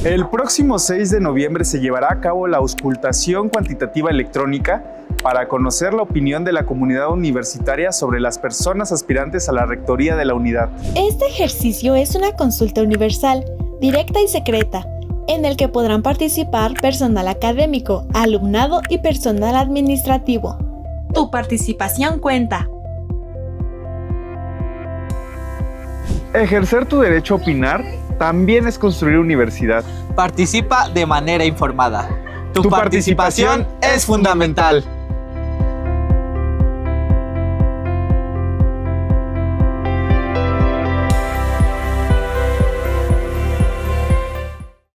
El próximo 6 de noviembre se llevará a cabo la auscultación cuantitativa electrónica para conocer la opinión de la comunidad universitaria sobre las personas aspirantes a la rectoría de la unidad. Este ejercicio es una consulta universal, directa y secreta, en el que podrán participar personal académico, alumnado y personal administrativo. Tu participación cuenta. Ejercer tu derecho a opinar también es construir universidad. Participa de manera informada. Tu participación es fundamental.